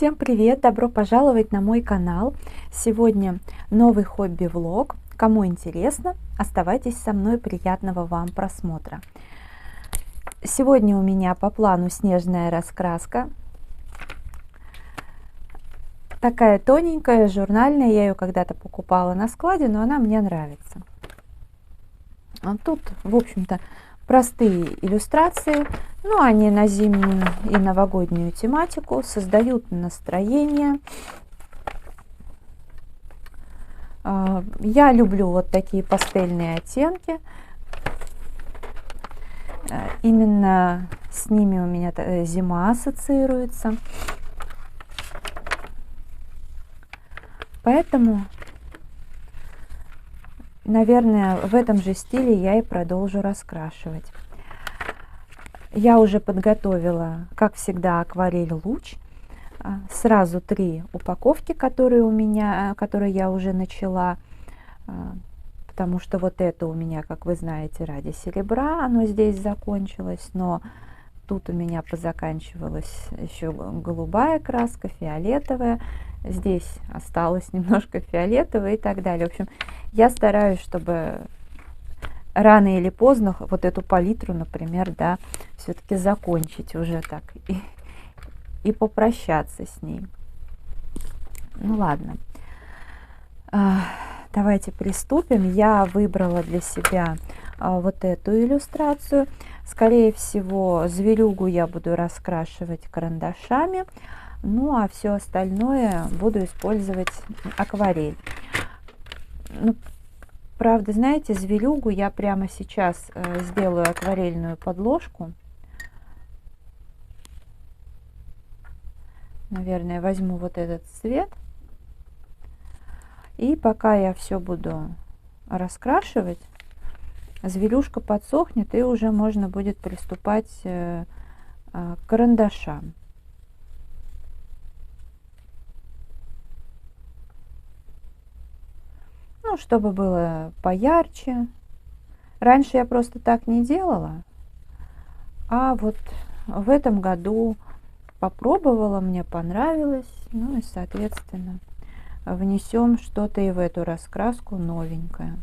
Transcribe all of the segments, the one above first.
Всем привет! Добро пожаловать на мой канал. Сегодня новый хобби-влог. Кому интересно, оставайтесь со мной. Приятного вам просмотра. Сегодня у меня по плану снежная раскраска. Такая тоненькая, журнальная. Я ее когда-то покупала на складе, но она мне нравится. Тут, в общем-то, простые иллюстрации, но они на зимнюю и новогоднюю тематику, создают настроение. Я люблю вот такие пастельные оттенки. Именно с ними у меня зима ассоциируется. Поэтому, наверное, в этом же стиле я и продолжу раскрашивать. Я уже подготовила, как всегда, акварель луч. Сразу 3 упаковки, которые я уже начала, потому что вот это у меня, как вы знаете, ради серебра, оно здесь закончилось, но тут у меня позаканчивалась еще голубая краска, фиолетовая, здесь осталось немножко фиолетового и так далее. В общем, я стараюсь, чтобы рано или поздно вот эту палитру, например, да, все-таки закончить уже так и попрощаться с ней. Ну ладно, давайте приступим. Я выбрала для себя вот эту иллюстрацию. Скорее всего, зверюгу я буду раскрашивать карандашами, ну а все остальное буду использовать акварель. Ну, правда, знаете, зверюгу я прямо сейчас сделаю акварельную подложку. Наверное, возьму вот этот цвет. И пока я все буду раскрашивать, зверюшка подсохнет, и уже можно будет приступать к карандашам. Ну, чтобы было поярче. Раньше я просто так не делала, а вот в этом году попробовала, мне понравилось, ну и, соответственно, внесем что-то и в эту раскраску новенькое.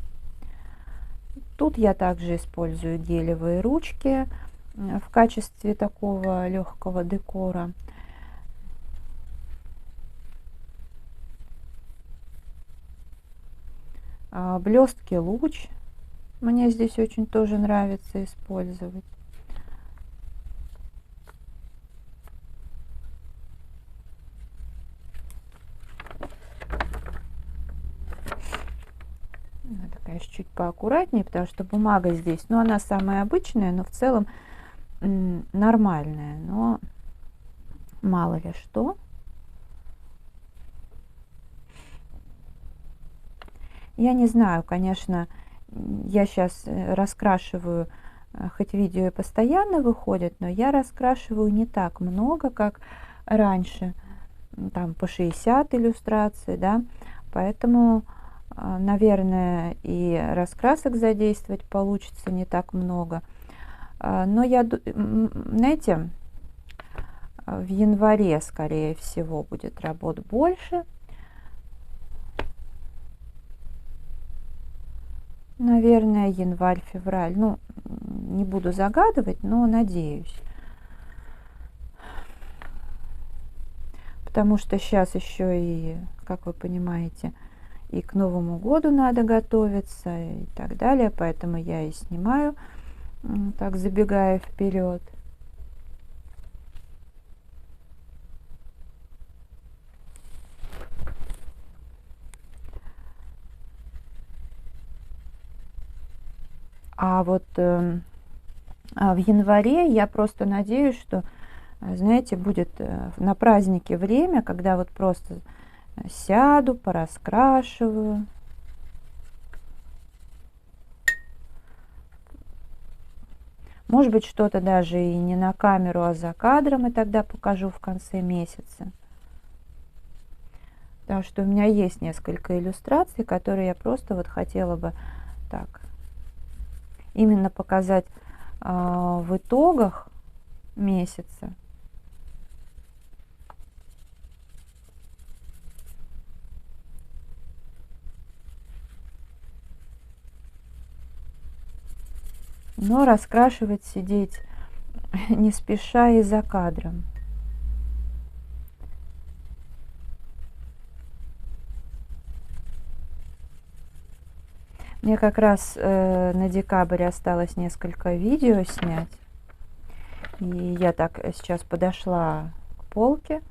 Тут я также использую гелевые ручки в качестве такого легкого декора. Блестки луч мне здесь очень тоже нравится использовать. Надо, конечно, чуть поаккуратнее, потому что бумага здесь, ну, она самая обычная, но в целом нормальная, но мало ли что. Я не знаю, конечно, я сейчас раскрашиваю, хоть видео и постоянно выходит, но я раскрашиваю не так много, как раньше, там по 60 иллюстраций, да, поэтому, наверное, и раскрасок задействовать получится не так много. Но я, знаете, в январе, скорее всего, будет работ больше. Наверное, январь-февраль. Ну, не буду загадывать, но надеюсь. Потому что сейчас еще и, как вы понимаете, и к Новому году надо готовиться и так далее. Поэтому я и снимаю, так забегая вперед. А вот в январе я просто надеюсь, что, знаете, будет на празднике время, когда вот просто сяду, пораскрашиваю. Может быть, что-то даже и не на камеру, а за кадром, и тогда покажу в конце месяца. Потому что у меня есть несколько иллюстраций, которые я просто вот хотела бы так именно показать в итогах месяца. но раскрашивать, сидеть не спеша и за кадром. Мне как раз на декабрь осталось несколько видео снять. И я так сейчас подошла к полке,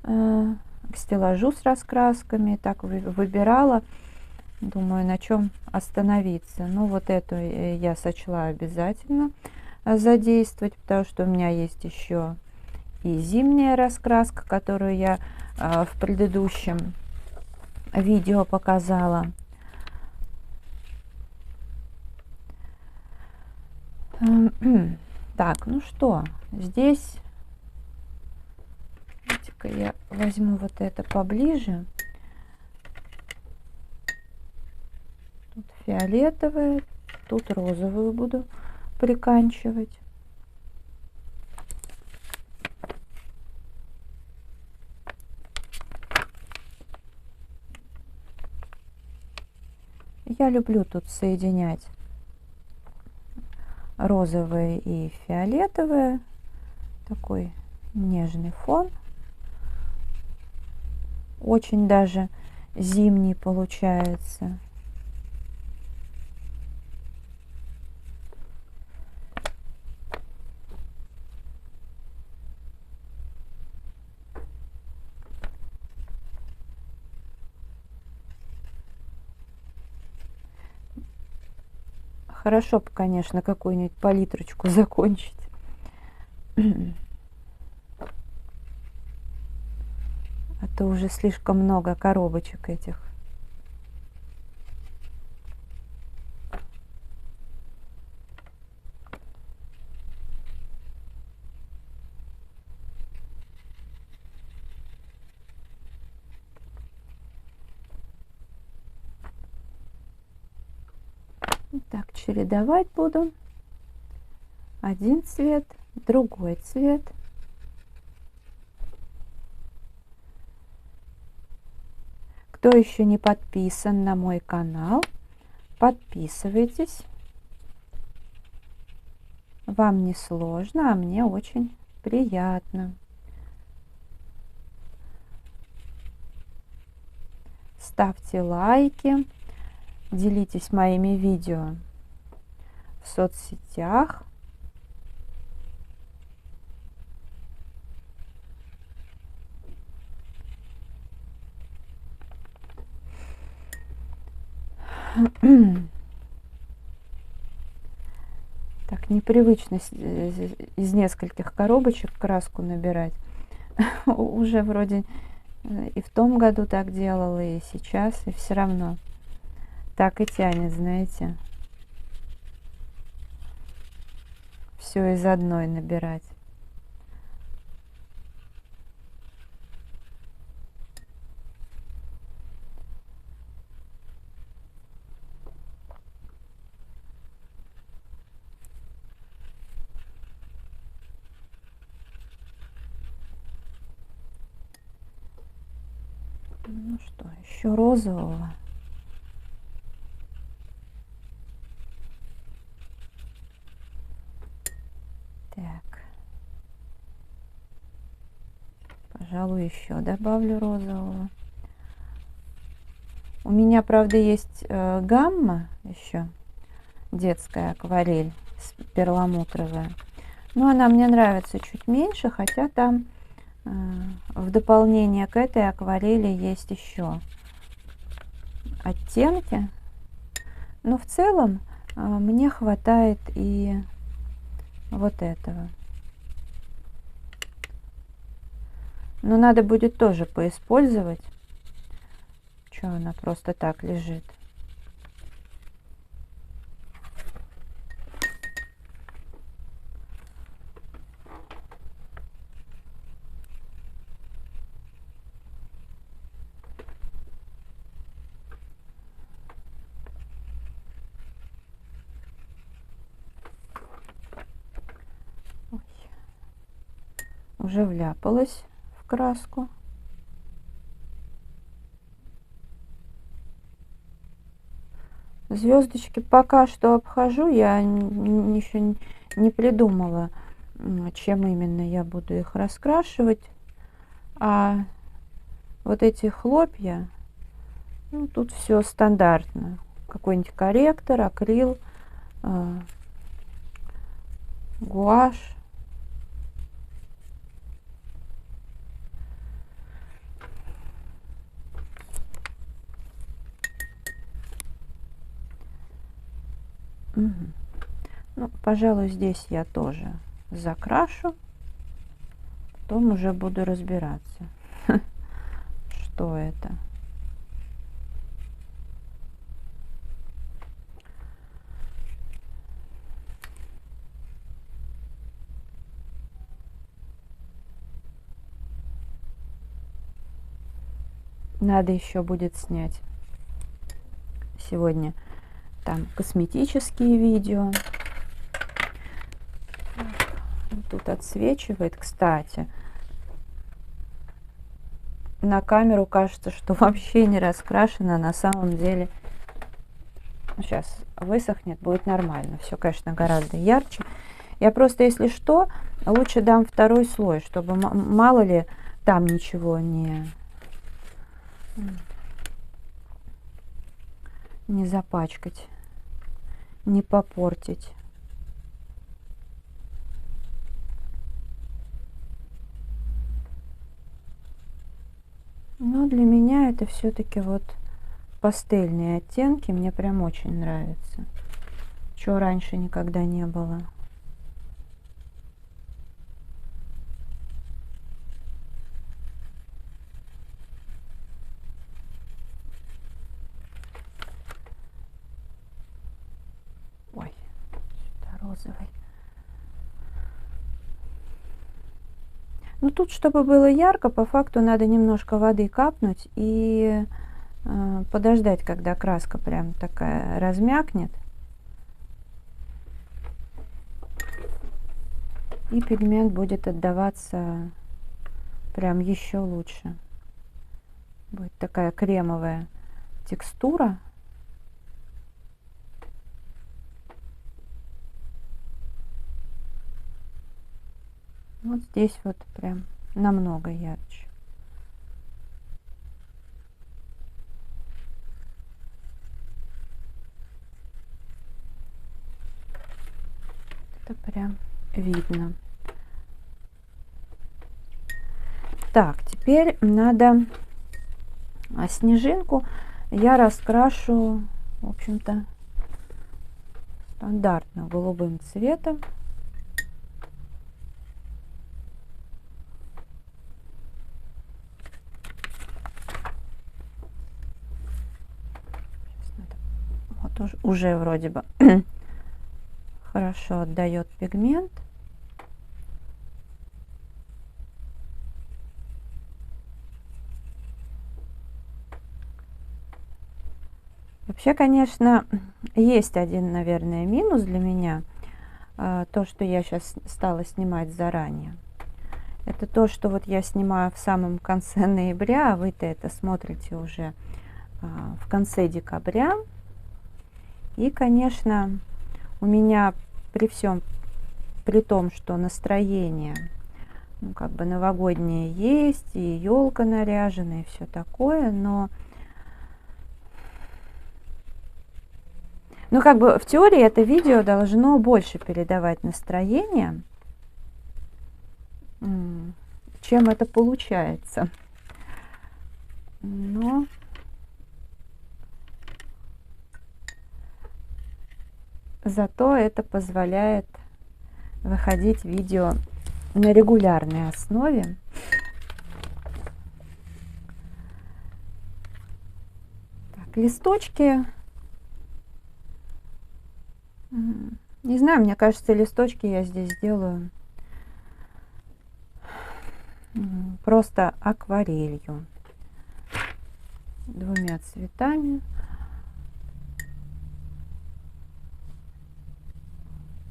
к стеллажу с раскрасками, так выбирала, думаю, на чем остановиться. Ну, вот эту я сочла обязательно задействовать, потому что у меня есть еще и зимняя раскраска, которую я в предыдущем видео показала. Так, ну что, здесь, давайте-ка я возьму вот это поближе. Тут фиолетовое, тут розовую буду приканчивать. Я люблю тут соединять розовое и фиолетовое, такой нежный фон, очень даже зимний получается. Хорошо бы, конечно, какую-нибудь палитрочку закончить. А то уже слишком много коробочек этих. Так, чередовать буду. Один цвет, другой цвет. Кто еще не подписан на мой канал, подписывайтесь. Вам не сложно, а мне очень приятно. Ставьте лайки, делитесь моими видео в соцсетях. Так, непривычно из нескольких коробочек краску набирать. Уже вроде и в том году так делала, и сейчас, и все равно так и тянет, знаете, все из одной набирать. Ну что, еще розового. Так. Пожалуй, еще добавлю розового. У меня, правда, есть гамма еще, детская акварель перламутровая. Но она мне нравится чуть меньше, хотя там в дополнение к этой акварели есть еще оттенки. Но в целом мне хватает и вот этого. Но надо будет тоже поиспользовать. Что она просто так лежит. Ой. Уже вляпалась в краску. Звездочки пока что обхожу, я еще не придумала, чем именно я буду их раскрашивать. А вот эти хлопья, ну, тут все стандартно. Какой-нибудь корректор, акрил, гуашь. Угу. Ну, пожалуй, здесь я тоже закрашу, потом уже буду разбираться, что это. Надо еще будет снять сегодня там косметические видео. Тут отсвечивает, кстати. На камеру кажется, что вообще не раскрашено, на самом деле. Сейчас высохнет, будет нормально. Все, конечно, гораздо ярче. Я просто, если что, лучше дам второй слой, чтобы мало ли там ничего не запачкать, не попортить. Но для меня это все-таки вот пастельные оттенки, мне прям очень нравятся. Чего раньше никогда не было. Ой, это розовый. Ну тут, чтобы было ярко, по факту надо немножко воды капнуть и подождать, когда краска прям такая размякнет. И пигмент будет отдаваться прям еще лучше. Будет такая кремовая текстура. Вот здесь вот прям намного ярче. Это прям видно. Так, теперь надо снежинку. Я раскрашу, в общем-то, стандартно голубым цветом. Вот уже вроде бы хорошо отдает пигмент. Вообще, конечно, есть один, наверное, минус для меня. То, что я сейчас стала снимать заранее. Это то, что вот я снимаю в самом конце ноября, а вы-то это смотрите уже в конце декабря. И, конечно, у меня при том, что настроение, ну, как бы новогоднее есть, и елка наряжена, и все такое, но ну, как бы в теории это видео должно больше передавать настроение, чем это получается. Но зато это позволяет выходить видео на регулярной основе. Так, листочки. Не знаю, мне кажется, листочки я здесь сделаю просто акварелью. Двумя цветами.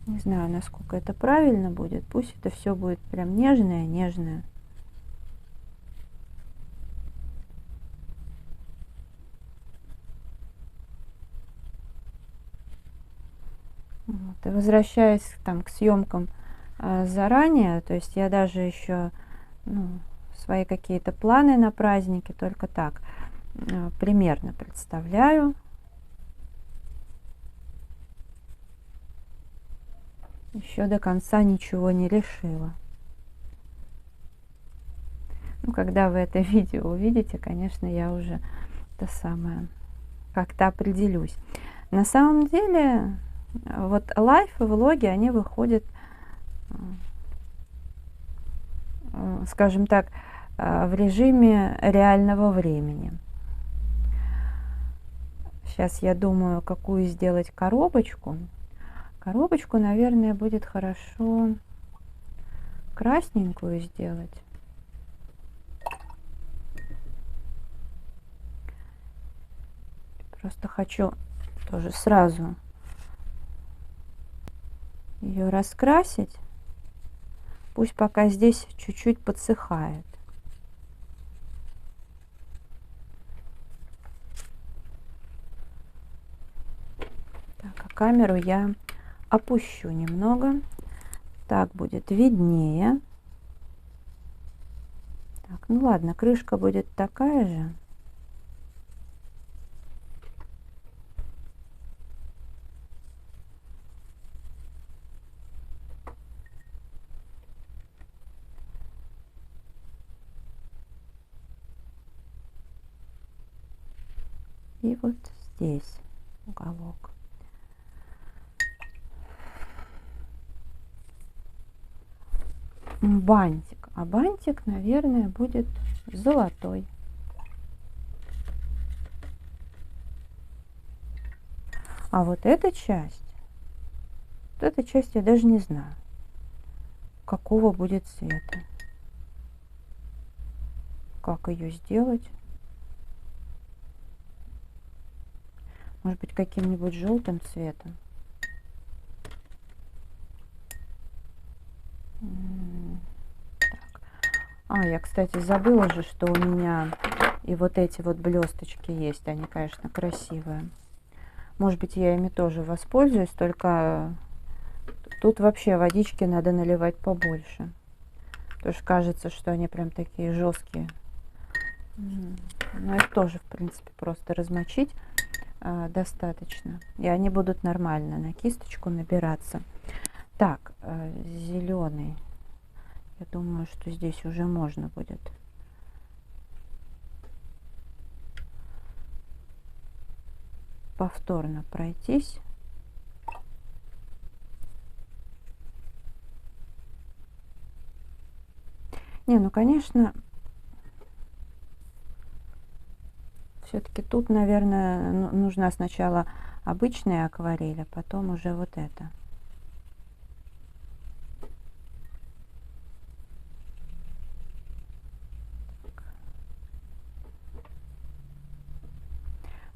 Не знаю, насколько это правильно будет. Пусть это все будет прям нежное, нежное. Вот. И возвращаясь там к съемкам заранее, то есть я даже еще свои какие-то планы на праздники только так примерно представляю. Еще до конца ничего не решила. Ну, когда вы это видео увидите, конечно, я уже как-то определюсь. На самом деле, вот лайф и влоги, они выходят, скажем так, в режиме реального времени. Сейчас я думаю, какую сделать коробочку. Коробочку, наверное, будет хорошо красненькую сделать. Просто хочу тоже сразу ее раскрасить. Пусть пока здесь чуть-чуть подсыхает. Так, а камеру я опущу немного. Так будет виднее. Так, ну ладно, крышка будет такая же. И вот здесь уголок. Бантик. А бантик, наверное, будет золотой. А вот эта часть я даже не знаю, какого будет цвета. Как ее сделать? Может быть, каким-нибудь желтым цветом. Так. Я, кстати, забыла же, что у меня и вот эти вот блесточки есть. Они, конечно, красивые. Может быть, я ими тоже воспользуюсь, только тут вообще водички надо наливать побольше. Потому что кажется, что они прям такие жесткие. Но их тоже, в принципе, просто размочить достаточно. И они будут нормально на кисточку набираться. Так, зеленый. Я думаю, что здесь уже можно будет. Повторно пройтись. Не, ну, конечно, все-таки тут, наверное, нужна сначала обычная акварель, а потом уже вот это.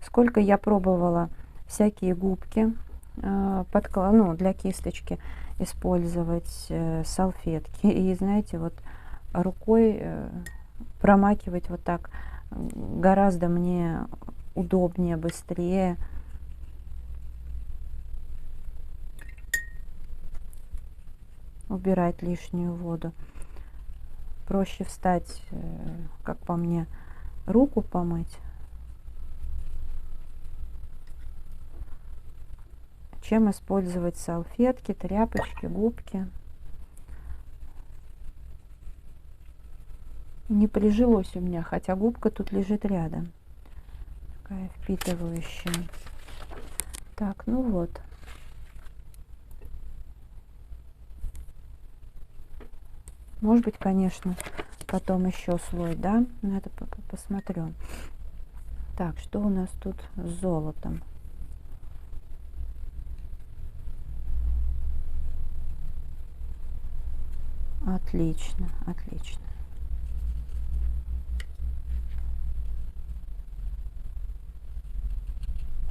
Сколько я пробовала всякие губки для кисточки использовать, салфетки. И знаете, вот рукой промакивать вот так гораздо мне удобнее, быстрее. Убирать лишнюю воду. Проще встать, как по мне, руку помыть, чем использовать салфетки, тряпочки, губки. Не прижилось у меня, хотя губка тут лежит рядом. Такая впитывающая. Так, ну вот. Может быть, конечно, потом еще слой, да? Но это посмотрю. Так, что у нас тут с золотом? Отлично, отлично.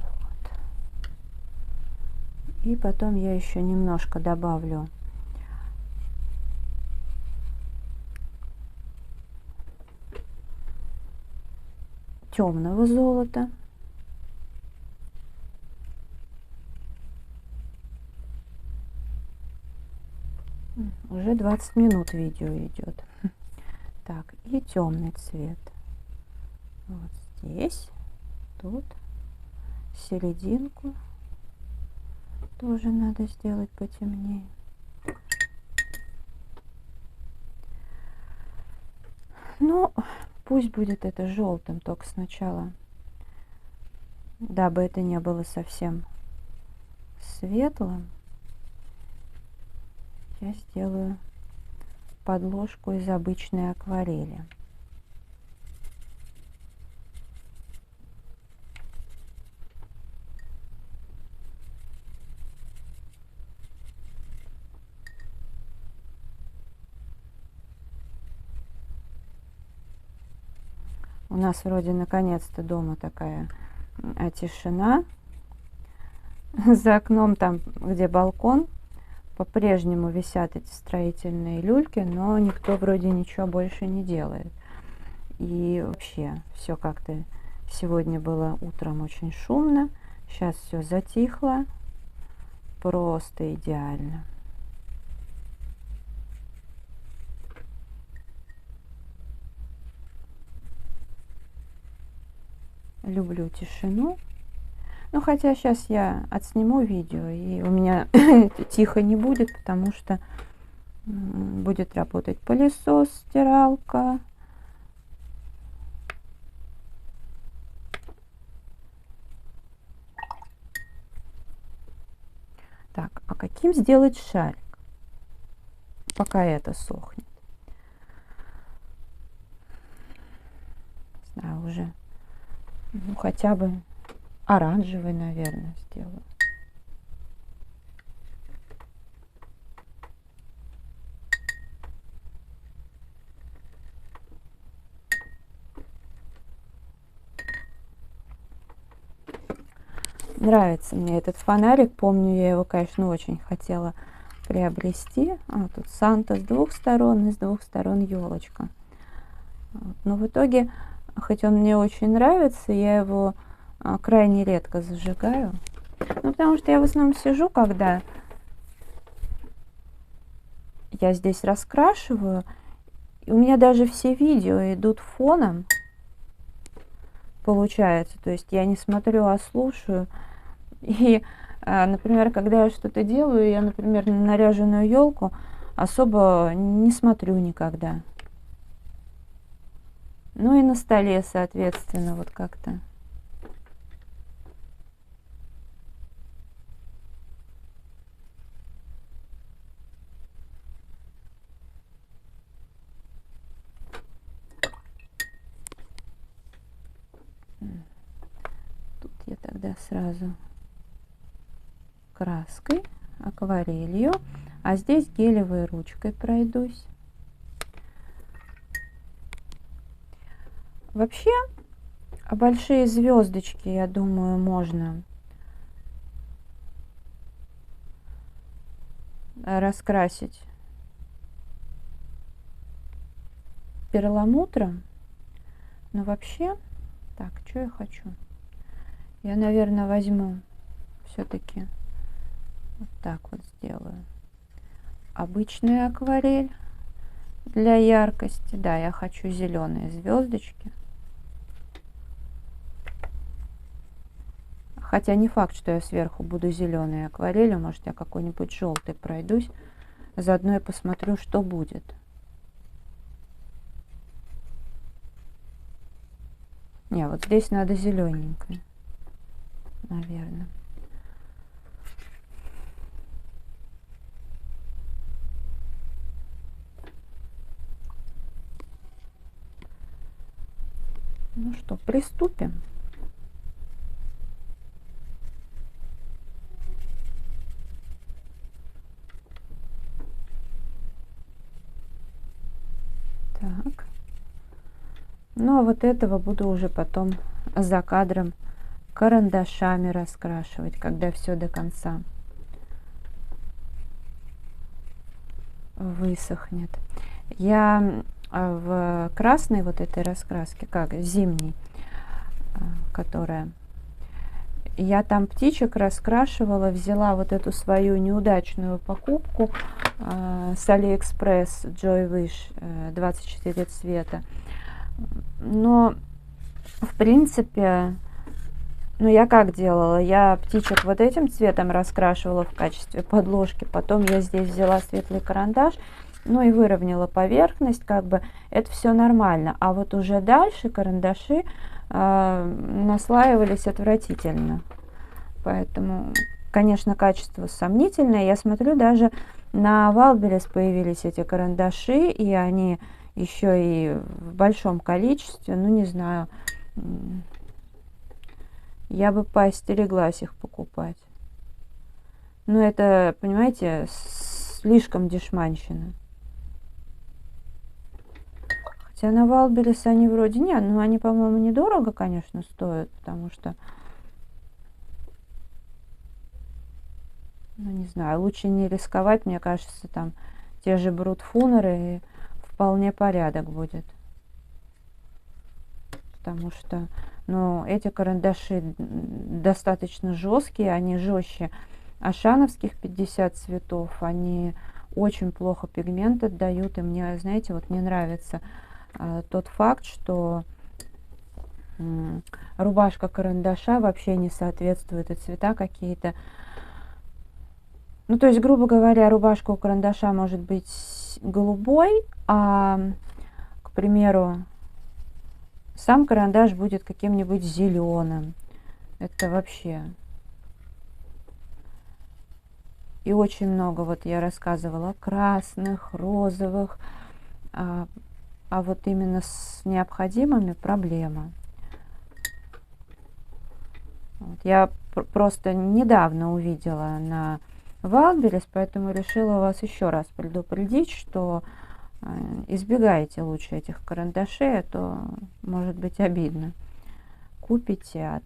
Вот. И потом я еще немножко добавлю темного золота. уже 20 минут видео идет. Так, и темный цвет. Вот здесь, тут, серединку тоже надо сделать потемнее. Ну, пусть будет это желтым, только сначала, дабы это не было совсем светлым, я сделаю подложку из обычной акварели. У нас вроде наконец-то дома такая тишина. За окном, там, где балкон, по-прежнему висят эти строительные люльки, но никто вроде ничего больше не делает. И вообще все как-то сегодня было утром очень шумно. Сейчас все затихло. Просто идеально. Люблю тишину. Ну, хотя сейчас я отсниму видео, и у меня тихо не будет, потому что будет работать пылесос, стиралка. Так, а каким сделать шарик, пока это сохнет? Не знаю, уже, ну, хотя бы оранжевый, наверное, сделаю. Нравится мне этот фонарик. Помню, я его, конечно, очень хотела приобрести. Тут Санта с двух сторон и с двух сторон елочка. Но в итоге, хоть он мне очень нравится, я его крайне редко зажигаю. Ну, потому что я в основном сижу, когда я здесь раскрашиваю. И у меня даже все видео идут фоном, получается. То есть я не смотрю, а слушаю. И, например, когда я что-то делаю, я, например, на наряженную елку особо не смотрю никогда. Ну и на столе, соответственно, вот как-то. Тут я тогда сразу краской, акварелью, а здесь гелевой ручкой пройдусь. Вообще, большие звездочки, я думаю, можно раскрасить перламутром. Но вообще, так, что я хочу? Я, наверное, возьму все-таки вот так вот сделаю. Обычная акварель для яркости. Да, я хочу зеленые звездочки. Хотя не факт, что я сверху буду зеленой акварелью. Может, я какой-нибудь желтый пройдусь. Заодно я посмотрю, что будет. Не, вот здесь надо зелененькое, наверное. Ну что, приступим. Так. Ну а вот этого буду уже потом за кадром карандашами раскрашивать, когда все до конца высохнет. Я в красной вот этой раскраске, как зимней, которая Я там птичек раскрашивала, взяла вот эту свою неудачную покупку с Алиэкспресс Joy Wish 24 цвета. Но, в принципе, ну я как делала? Я птичек вот этим цветом раскрашивала в качестве подложки. Потом я здесь взяла светлый карандаш, ну и выровняла поверхность, как бы это все нормально. А вот уже дальше карандаши наслаивались отвратительно. Поэтому, конечно, качество сомнительное. Я смотрю, даже на Валберес появились эти карандаши, и они еще и в большом количестве. Ну, не знаю, я бы поостереглась их покупать. Ну, это, понимаете, слишком дешманщина. Хотя на Валберес они вроде нет, но они, по-моему, недорого, конечно, стоят, потому что, ну, не знаю, лучше не рисковать, мне кажется, там те же брутфунеры, и вполне порядок будет. Потому что, ну, эти карандаши достаточно жесткие, они жестче ашановских 50 цветов, они очень плохо пигмент отдают, и мне, знаете, вот не нравится тот факт, что рубашка карандаша вообще не соответствует, и цвета какие-то. Ну, то есть, грубо говоря, рубашка у карандаша может быть голубой, а, к примеру, сам карандаш будет каким-нибудь зеленым. Это вообще. И очень много, вот я рассказывала, красных, розовых, а вот именно с необходимыми проблема. Вот. Я просто недавно увидела на Валберес, поэтому решила вас еще раз предупредить, что избегайте лучше этих карандашей, а то может быть обидно. Купите, а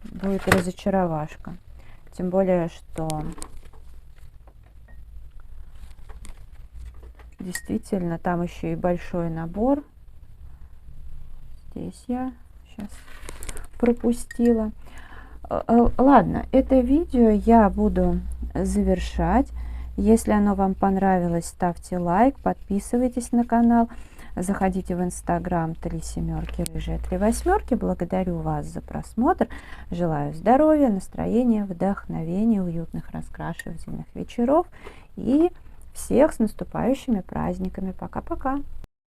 будет разочаровашка. Тем более, что действительно там еще и большой набор. Здесь я сейчас пропустила. Ладно, это видео я буду завершать. Если оно вам понравилось, ставьте лайк, подписывайтесь на канал, заходите в Инстаграм 3 семерки рыжая 3 восьмерки. Благодарю вас за просмотр. Желаю здоровья, настроения, вдохновения, уютных раскрашивательных вечеров и всех с наступающими праздниками. Пока-пока.